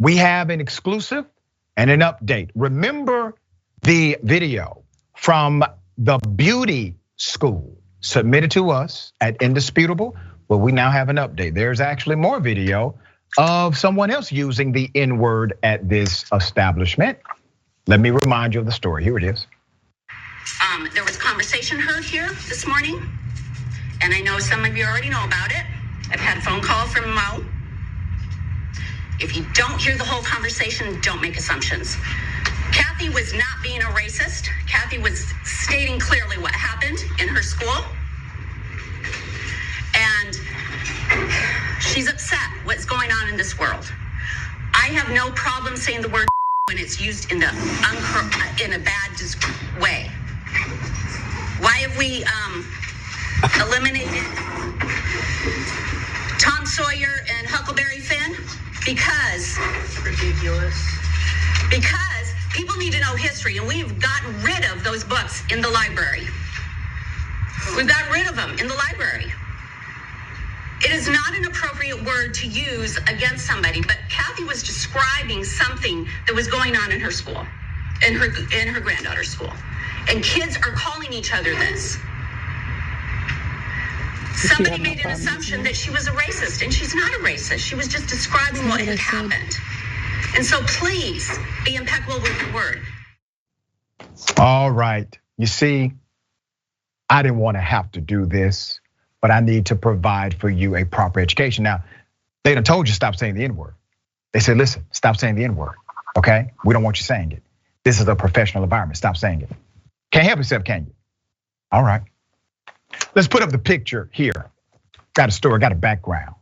we have an exclusive and an update. Remember the video from the beauty school submitted to us at Indisputable? Well, we now have an update. There's actually more video of someone else using the N-word at this establishment. Let me remind you of the story. Here it is. There was conversation heard here this morning, and I know some of you already know about it. I've had a phone call from Mo. If you don't hear the whole conversation, don't make assumptions. Kathi was not being a racist. Kathi was stating clearly what happened in her school. And she's upset what's going on in this world. I have no problem saying the word when it's used in a bad way. Why have we eliminated Tom Sawyer and Huckleberry Finn? Because ridiculous. Because people need to know history, and we've gotten rid of those books in the library. We've gotten rid of them in the library. It is not an appropriate word to use against somebody, but Kathi was describing something that was going on in her school, in her granddaughter's school. And kids are calling each other this. Somebody made an assumption that she was a racist, and she's not a racist. She was just describing what had happened. And so please be impeccable with your word. All right, you see, I didn't want to have to do this, but I need to provide for you a proper education. Now, they done told you stop saying the N-word. They said, listen, stop saying the N-word, okay? We don't want you saying it. This is a professional environment, stop saying it. Can't help yourself, can you? All right. Let's put up the picture here. Got a story, got a background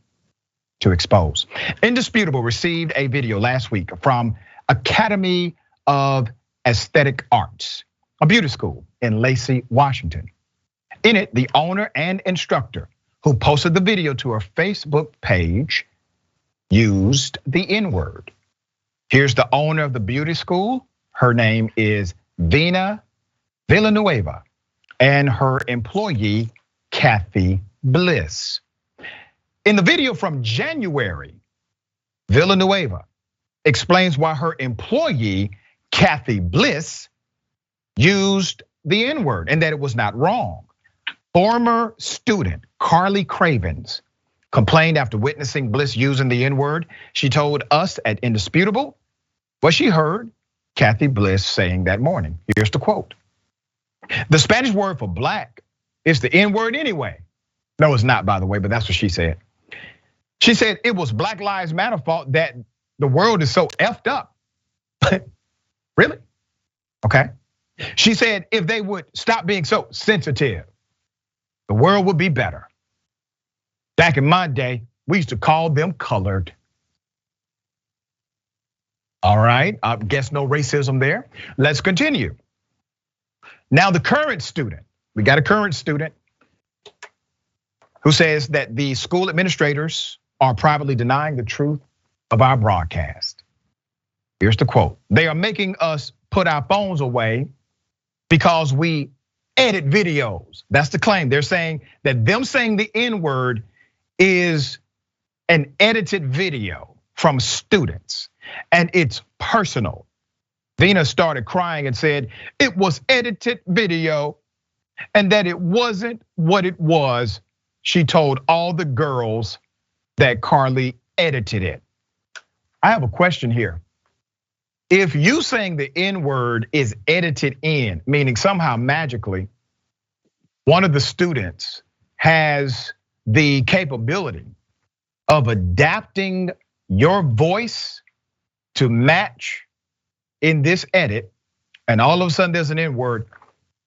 to expose. Indisputable received a video last week from Academy of Aesthetic Arts, a beauty school in Lacey, Washington. In it, the owner and instructor who posted the video to her Facebook page used the N-word. Here's the owner of the beauty school. Her name is Vena Villanueva, and her employee, Kathi Bliss. In the video from January, Villanueva explains why her employee, Kathi Bliss, used the N-word and that it was not wrong. Former student Carly Cravens complained after witnessing Bliss using the N-word. She told us at Indisputable what she heard Kathi Bliss saying that morning. Here's the quote. The Spanish word for black is the N-word anyway. No, it's not, by the way, but that's what she said. She said it was Black Lives Matter fault that the world is so effed up. Really? Okay. She said if they would stop being so sensitive, the world would be better. Back in my day, we used to call them colored. All right, I guess no racism there. Let's continue. Now the current student, we got a current student who says that the school administrators are privately denying the truth of our broadcast. Here's the quote. They are making us put our phones away because we edit videos. That's the claim. They're saying that them saying the N-word is an edited video from students and it's personal. Vena started crying and said it was edited video and that it wasn't what it was. She told all the girls that Carly edited it. I have a question here. If you saying the N-word is edited in, meaning somehow magically, one of the students has the capability of adapting your voice to match in this edit, and all of a sudden there's an N-word,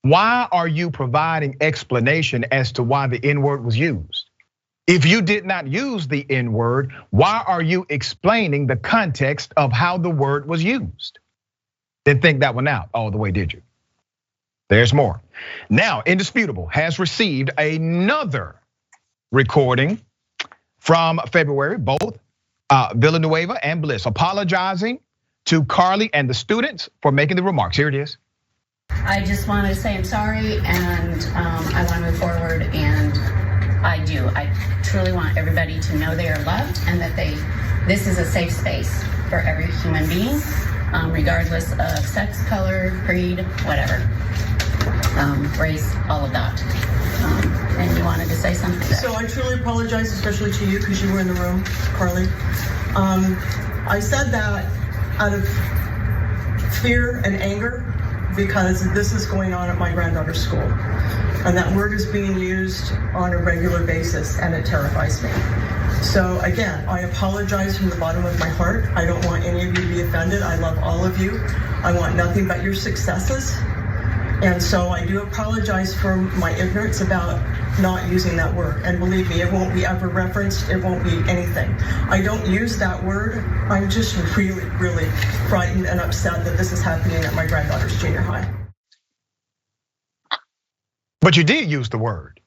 why are you providing explanation as to why the N-word was used? If you did not use the N-word, why are you explaining the context of how the word was used? Didn't think that one out all the way, did you? There's more. Now, Indisputable has received another recording from February, both Villanueva and Bliss apologizing to Carly and the students for making the remarks. Here it is. I just want to say I'm sorry, and I want to move forward, and I truly want everybody to know they are loved and that they this is a safe space for every human being, regardless of sex, color, creed, whatever, race, all of that. And you wanted to say something? So I truly apologize, especially to you, because you were in the room, Carly. I said that out of fear and anger, because this is going on at my granddaughter's school. And that word is being used on a regular basis, and it terrifies me. So again, I apologize from the bottom of my heart. I don't want any of you to be offended. I love all of you. I want nothing but your successes. And so I do apologize for my ignorance about not using that word. And believe me, it won't be ever referenced. It won't be anything. I don't use that word. I'm just really, really frightened and upset that this is happening at my granddaughter's junior high. But you did use the word.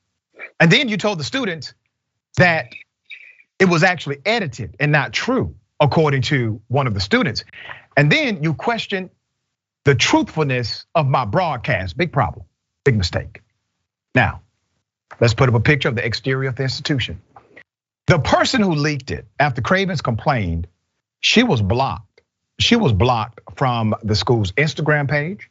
And then you told the students that it was actually edited and not true, according to one of the students. And then you questioned the truthfulness of my broadcast. Big problem, big mistake. Now, let's put up a picture of the exterior of the institution. The person who leaked it, after Cravens complained, she was blocked. She was blocked from the school's Instagram page,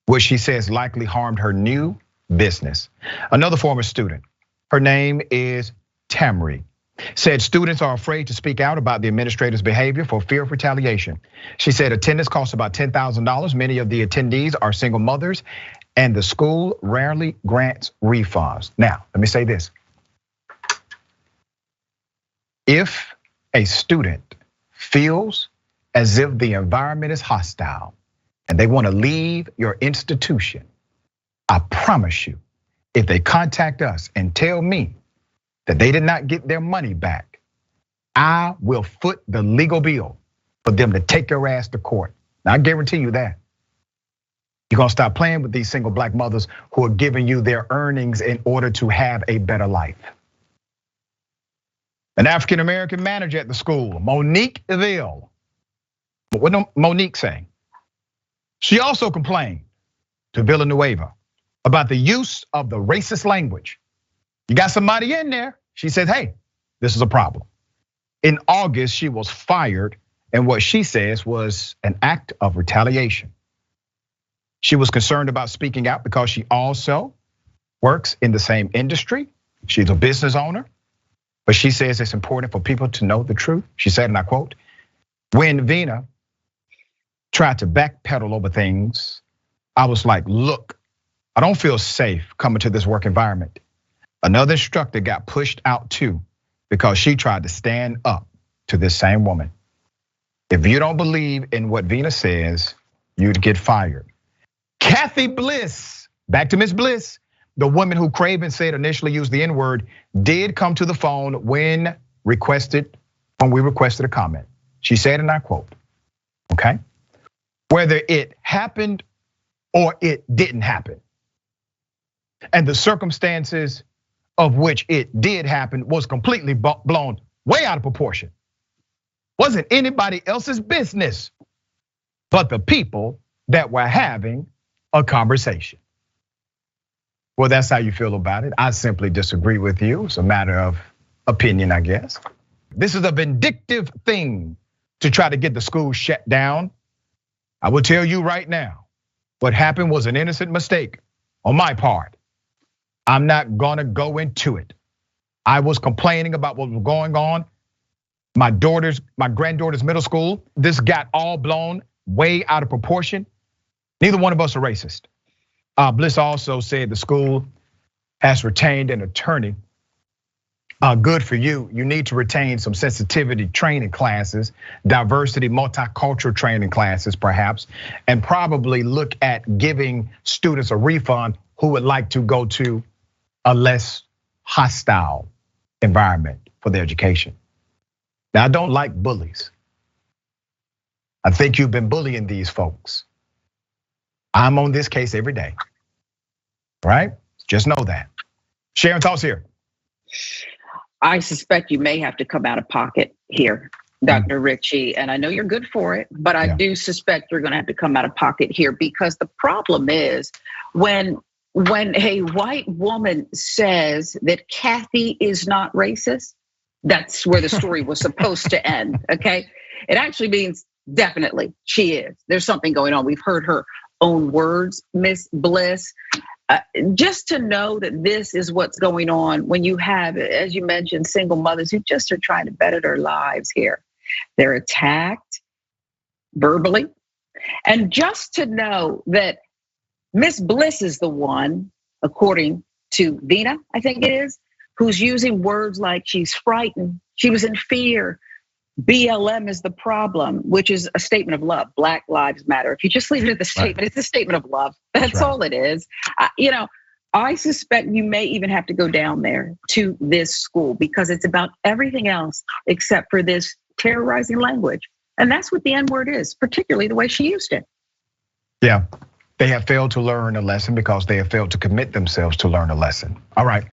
which she says likely harmed her new business. Another former student, her name is Tamri, said students are afraid to speak out about the administrator's behavior for fear of retaliation. She said attendance costs about $10,000. Many of the attendees are single mothers, and the school rarely grants refunds. Now, let me say this. If a student feels as if the environment is hostile and they want to leave your institution, I promise you, if they contact us and tell me that they did not get their money back, I will foot the legal bill for them to take your ass to court. Now, I guarantee you that. You're gonna stop playing with these single black mothers who are giving you their earnings in order to have a better life. An African-American manager at the school, Monique Eville. What did Monique say? She also complained to Villanueva about the use of the racist language. You got somebody in there. She said, hey, this is a problem. In August, she was fired, and what she says was an act of retaliation. She was concerned about speaking out because she also works in the same industry. She's a business owner, but she says it's important for people to know the truth. She said, and I quote, when Vena tried to backpedal over things, I was like, look, I don't feel safe coming to this work environment. Another instructor got pushed out too because she tried to stand up to this same woman. If you don't believe in what Vena says, you'd get fired. Kathi Bliss, back to Miss Bliss, the woman who Craven said initially used the N-word, did come to the phone when we requested a comment. She said, and I quote, okay, whether it happened or it didn't happen, and the circumstances of which it did happen was completely blown way out of proportion. Wasn't anybody else's business but the people that were having a conversation. Well, that's how you feel about it. I simply disagree with you. It's a matter of opinion, I guess. This is a vindictive thing to try to get the school shut down. I will tell you right now, what happened was an innocent mistake on my part. I'm not gonna go into it. I was complaining about what was going on. My granddaughter's middle school, this got all blown way out of proportion. Neither one of us are racist. Bliss also said the school has retained an attorney. Good for you. You need to retain some sensitivity training classes, diversity, multicultural training classes perhaps, and probably look at giving students a refund who would like to go to a less hostile environment for their education. Now, I don't like bullies. I think you've been bullying these folks. I'm on this case every day, right? Just know that. Sharon, thoughts here. I suspect you may have to come out of pocket here, Dr. Richey, and I know you're good for it, but I do suspect you're gonna have to come out of pocket here, because the problem is when a white woman says that Kathi is not racist, That's where the story was supposed to end, okay? It actually means definitely she is. There's something going on. We've heard her own words, Miss Bliss. Just to know that this is what's going on when you have, as you mentioned, single mothers who just are trying to better their lives here. They're attacked verbally. And just to know that Miss Bliss is the one, according to Vena, I think it is, who's using words like she's frightened, she was in fear, BLM is the problem, which is a statement of love. Black Lives Matter. If you just leave it at the statement, it's a statement of love. That's all it is. I suspect you may even have to go down there to this school because it's about everything else except for this terrorizing language. And that's what the N-word is, particularly the way she used it. Yeah, they have failed to learn a lesson because they have failed to commit themselves to learn a lesson. All right.